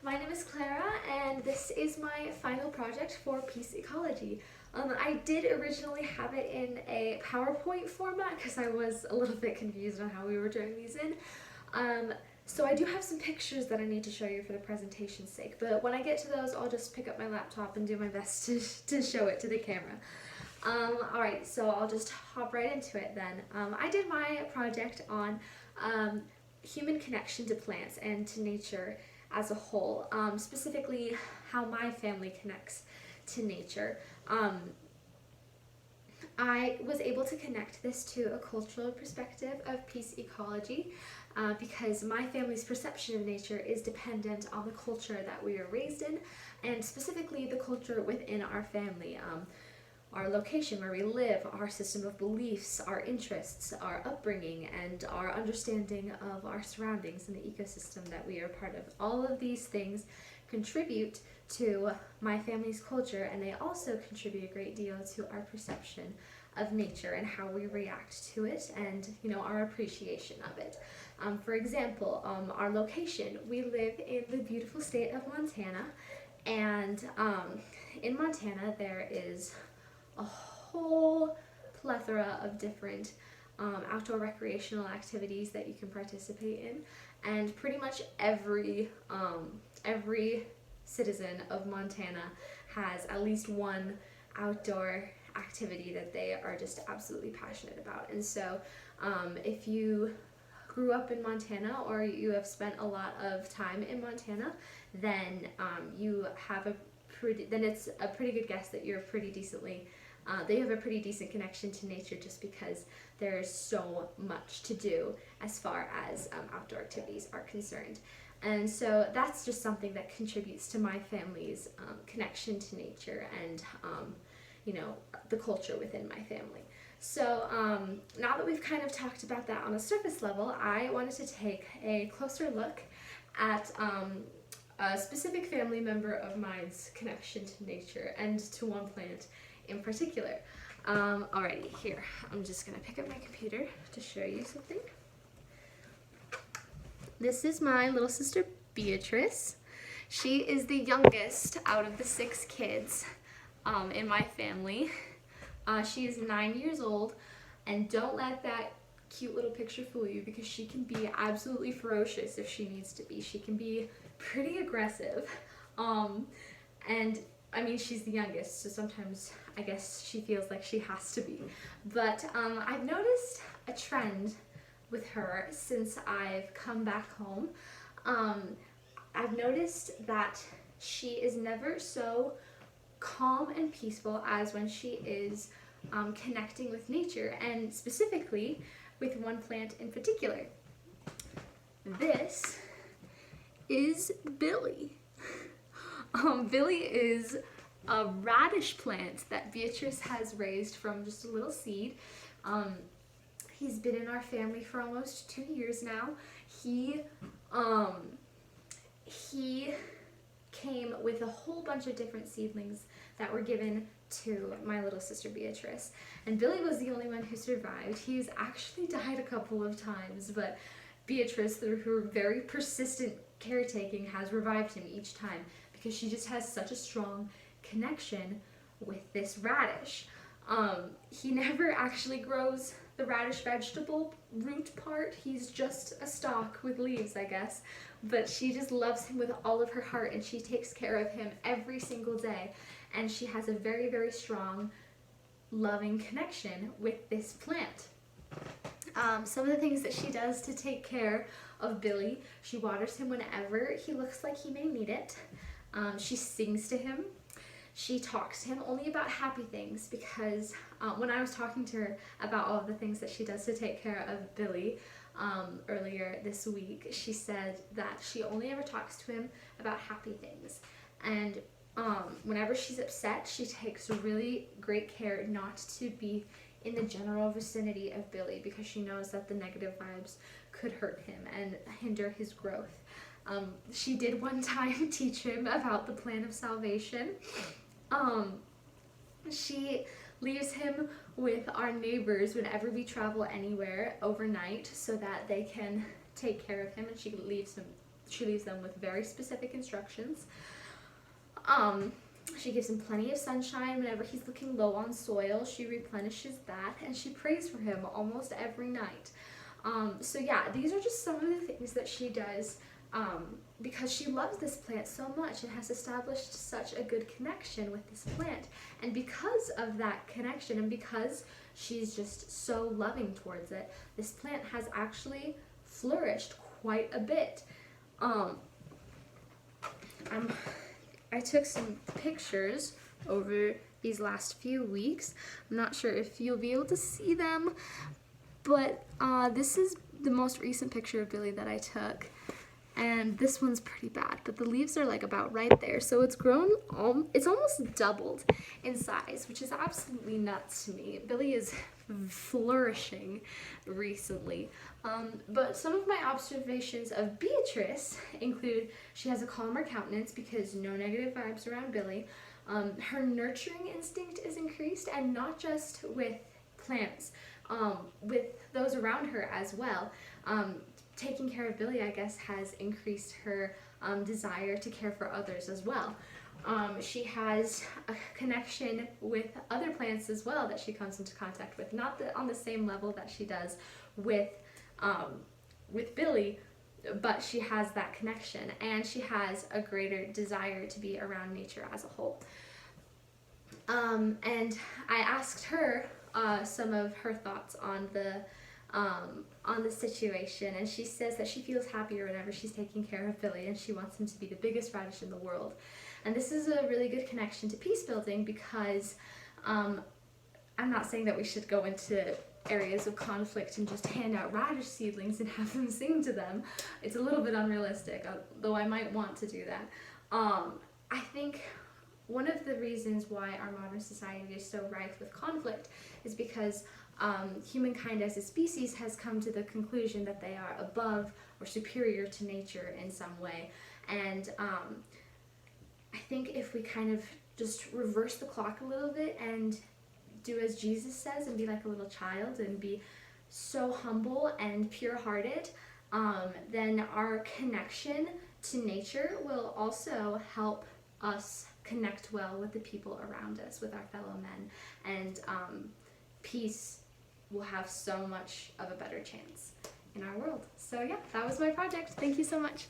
My name is Clara, and this is my final project for Peace Ecology. I did originally have it in a PowerPoint format because I was a little bit confused on how we were doing these in. So I do have some pictures that I need to show you for the presentation's sake, but when I get to those, I'll just pick up my laptop and do my best to show it to the camera. Alright, so I'll just hop right into it then. I did my project on human connection to plants and to nature as a whole, specifically how my family connects to nature. I was able to connect this to a cultural perspective of peace ecology because my family's perception of nature is dependent on the culture that we are raised in, and specifically the culture within our family. Our location where we live, our system of beliefs, our interests, our upbringing, and our understanding of our surroundings and the ecosystem that we are part of. All of these things contribute to my family's culture, and they also contribute a great deal to our perception of nature and how we react to it, and our appreciation of it. For example, our location, we live in the beautiful state of Montana, and in Montana there is a whole plethora of different outdoor recreational activities that you can participate in, and pretty much every citizen of Montana has at least one outdoor activity that they are just absolutely passionate about. And so if you grew up in Montana or you have spent a lot of time in Montana, then it's a pretty good guess that you're pretty decently they have a pretty decent connection to nature, just because there's so much to do as far as outdoor activities are concerned. And so that's just something that contributes to my family's connection to nature and the culture within my family. So now that we've kind of talked about that on a surface level, I wanted to take a closer look at a specific family member of mine's connection to nature and to one plant in particular. Alrighty, here, I'm just gonna pick up my computer to show you something. This is my little sister Beatrice. She is the youngest out of the 6 kids in my family. She is 9 years old, and don't let that cute little picture fool you, because she can be absolutely ferocious if she needs to be. She can be pretty aggressive, and I mean, she's the youngest, so sometimes I guess she feels like she has to be. But I've noticed a trend with her since I've come back home. I've noticed that she is never so calm and peaceful as when she is connecting with nature, and specifically with one plant in particular. This is Billy. Billy is a radish plant that Beatrice has raised from just a little seed. He's been in our family for almost 2 years now. He came with a whole bunch of different seedlings that were given to my little sister Beatrice. And Billy was the only one who survived. He's actually died a couple of times, but Beatrice, through her very persistent caretaking, has revived him each time, because she just has such a strong connection with this radish. He never actually grows the radish vegetable root part. He's just a stalk with leaves, I guess. But she just loves him with all of her heart, and she takes care of him every single day. And she has a very, very strong, loving connection with this plant. Some of the things that she does to take care of Billy: she waters him whenever he looks like he may need it. She sings to him. She talks to him only about happy things, because when I was talking to her about all of the things that she does to take care of Billy earlier this week, she said that she only ever talks to him about happy things. And whenever she's upset, she takes really great care not to be in the general vicinity of Billy, because she knows that the negative vibes could hurt him and hinder his growth. She did one time teach him about the plan of salvation. She leaves him with our neighbors whenever we travel anywhere overnight, so that they can take care of him, and she leaves him she leaves them with very specific instructions. She gives him plenty of sunshine whenever he's looking low on soil. She replenishes that, and she prays for him almost every night. So yeah, these are just some of the things that she does because she loves this plant so much and has established such a good connection with this plant. And because of that connection, and because she's just so loving towards it, this plant has actually flourished quite a bit. I took some pictures over these last few weeks. I'm not sure if you'll be able to see them, but this is the most recent picture of Billy that I took. And this one's pretty bad, but the leaves are like about right there. So it's grown, it's almost doubled in size, which is absolutely nuts to me. Billy is flourishing recently. But some of my observations of Beatrice include she has a calmer countenance because no negative vibes around Billy. Her nurturing instinct is increased, and not just with plants, with those around her as well. Taking care of Billy, I guess, has increased her desire to care for others as well. She has a connection with other plants as well that she comes into contact with, not on the same level that she does with Billy, but she has that connection, and she has a greater desire to be around nature as a whole. And I asked her some of her thoughts on the situation, and she says that she feels happier whenever she's taking care of Billy, and she wants him to be the biggest radish in the world. And this is a really good connection to peace building because I'm not saying that we should go into areas of conflict and just hand out radish seedlings and have them sing to them. It's a little bit unrealistic, though I might want to do that. I think one of the reasons why our modern society is so rife with conflict is because humankind as a species has come to the conclusion that they are above or superior to nature in some way. And I think if we kind of just reverse the clock a little bit and do as Jesus says and be like a little child and be so humble and pure-hearted, then our connection to nature will also help us connect well with the people around us, with our fellow men, and peace will have so much of a better chance in our world. So yeah, that was my project. Thank you so much.